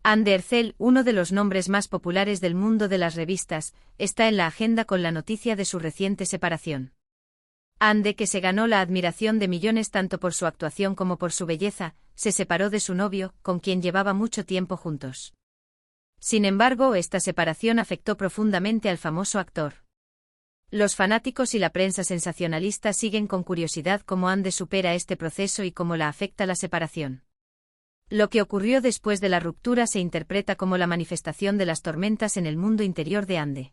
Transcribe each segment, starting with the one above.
Ande Ercel, uno de los nombres más populares del mundo de las revistas, está en la agenda con la noticia de su reciente separación. Ande, que se ganó la admiración de millones tanto por su actuación como por su belleza, se separó de su novio, con quien llevaba mucho tiempo juntos. Sin embargo, esta separación afectó profundamente al famoso actor. Los fanáticos y la prensa sensacionalista siguen con curiosidad cómo Ande supera este proceso y cómo la afecta la separación. Lo que ocurrió después de la ruptura se interpreta como la manifestación de las tormentas en el mundo interior de Ande.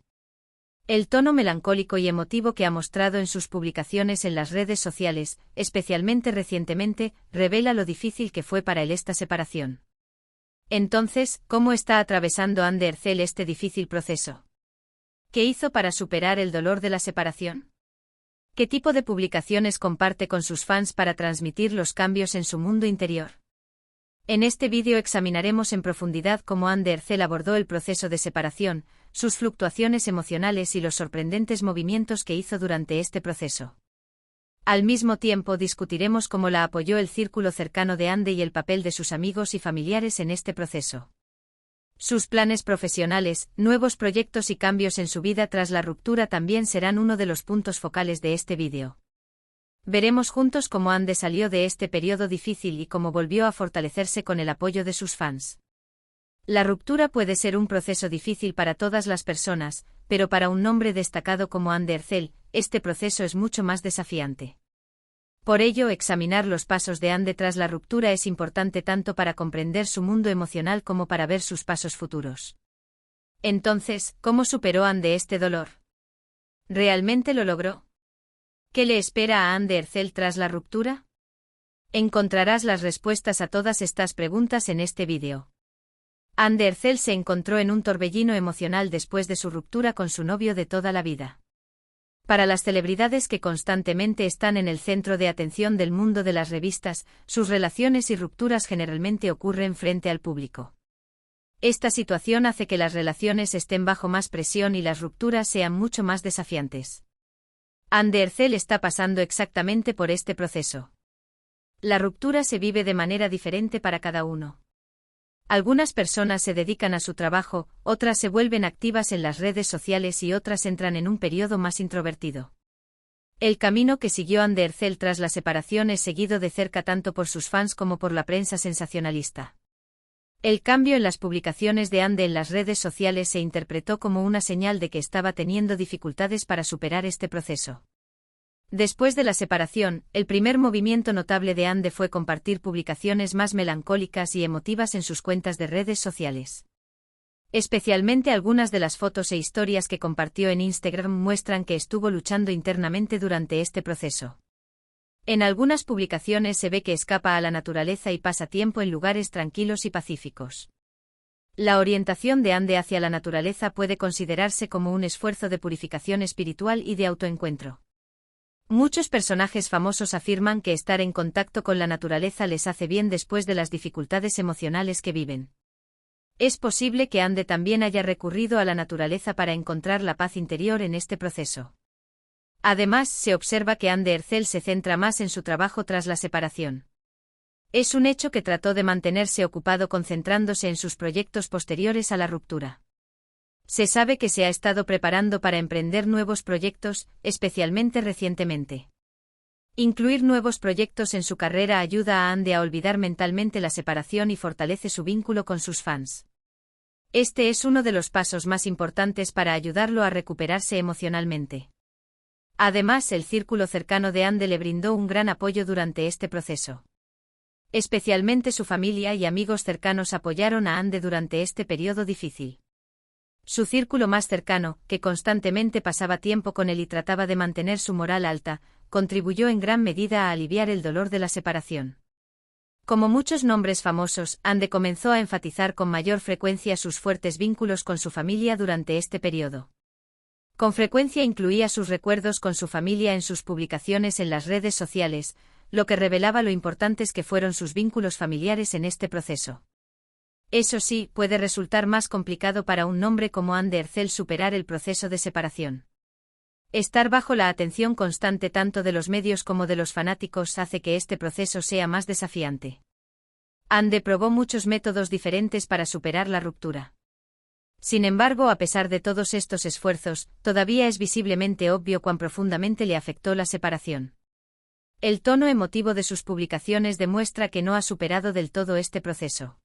El tono melancólico y emotivo que ha mostrado en sus publicaciones en las redes sociales, especialmente recientemente, revela lo difícil que fue para él esta separación. Entonces, ¿cómo está atravesando Ande Ercel este difícil proceso? ¿Qué hizo para superar el dolor de la separación? ¿Qué tipo de publicaciones comparte con sus fans para transmitir los cambios en su mundo interior? En este vídeo examinaremos en profundidad cómo Ande Ercel abordó el proceso de separación, sus fluctuaciones emocionales y los sorprendentes movimientos que hizo durante este proceso. Al mismo tiempo discutiremos cómo la apoyó el círculo cercano de Ande y el papel de sus amigos y familiares en este proceso. Sus planes profesionales, nuevos proyectos y cambios en su vida tras la ruptura también serán uno de los puntos focales de este vídeo. Veremos juntos cómo Ande salió de este periodo difícil y cómo volvió a fortalecerse con el apoyo de sus fans. La ruptura puede ser un proceso difícil para todas las personas, pero para un nombre destacado como Ande Ercel, este proceso es mucho más desafiante. Por ello, examinar los pasos de Ande tras la ruptura es importante tanto para comprender su mundo emocional como para ver sus pasos futuros. Entonces, ¿cómo superó Ande este dolor? ¿Realmente lo logró? ¿Qué le espera a Ande Ercel tras la ruptura? Encontrarás las respuestas a todas estas preguntas en este vídeo. Ande Ercel se encontró en un torbellino emocional después de su ruptura con su novio de toda la vida. Para las celebridades que constantemente están en el centro de atención del mundo de las revistas, sus relaciones y rupturas generalmente ocurren frente al público. Esta situación hace que las relaciones estén bajo más presión y las rupturas sean mucho más desafiantes. Ande Ercel está pasando exactamente por este proceso. La ruptura se vive de manera diferente para cada uno. Algunas personas se dedican a su trabajo, otras se vuelven activas en las redes sociales y otras entran en un periodo más introvertido. El camino que siguió Ande Ercel tras la separación es seguido de cerca tanto por sus fans como por la prensa sensacionalista. El cambio en las publicaciones de Ande en las redes sociales se interpretó como una señal de que estaba teniendo dificultades para superar este proceso. Después de la separación, el primer movimiento notable de Ande fue compartir publicaciones más melancólicas y emotivas en sus cuentas de redes sociales. Especialmente algunas de las fotos e historias que compartió en Instagram muestran que estuvo luchando internamente durante este proceso. En algunas publicaciones se ve que escapa a la naturaleza y pasa tiempo en lugares tranquilos y pacíficos. La orientación de Ande hacia la naturaleza puede considerarse como un esfuerzo de purificación espiritual y de autoencuentro. Muchos personajes famosos afirman que estar en contacto con la naturaleza les hace bien después de las dificultades emocionales que viven. Es posible que Ande también haya recurrido a la naturaleza para encontrar la paz interior en este proceso. Además, se observa que Ande Ercel se centra más en su trabajo tras la separación. Es un hecho que trató de mantenerse ocupado concentrándose en sus proyectos posteriores a la ruptura. Se sabe que se ha estado preparando para emprender nuevos proyectos, especialmente recientemente. Incluir nuevos proyectos en su carrera ayuda a Ande a olvidar mentalmente la separación y fortalece su vínculo con sus fans. Este es uno de los pasos más importantes para ayudarlo a recuperarse emocionalmente. Además, el círculo cercano de Ande le brindó un gran apoyo durante este proceso. Especialmente su familia y amigos cercanos apoyaron a Ande durante este periodo difícil. Su círculo más cercano, que constantemente pasaba tiempo con él y trataba de mantener su moral alta, contribuyó en gran medida a aliviar el dolor de la separación. Como muchos nombres famosos, Ande comenzó a enfatizar con mayor frecuencia sus fuertes vínculos con su familia durante este periodo. Con frecuencia incluía sus recuerdos con su familia en sus publicaciones en las redes sociales, lo que revelaba lo importantes que fueron sus vínculos familiares en este proceso. Eso sí, puede resultar más complicado para un nombre como Ande Ercel superar el proceso de separación. Estar bajo la atención constante tanto de los medios como de los fanáticos hace que este proceso sea más desafiante. Ande probó muchos métodos diferentes para superar la ruptura. Sin embargo, a pesar de todos estos esfuerzos, todavía es visiblemente obvio cuán profundamente le afectó la separación. El tono emotivo de sus publicaciones demuestra que no ha superado del todo este proceso.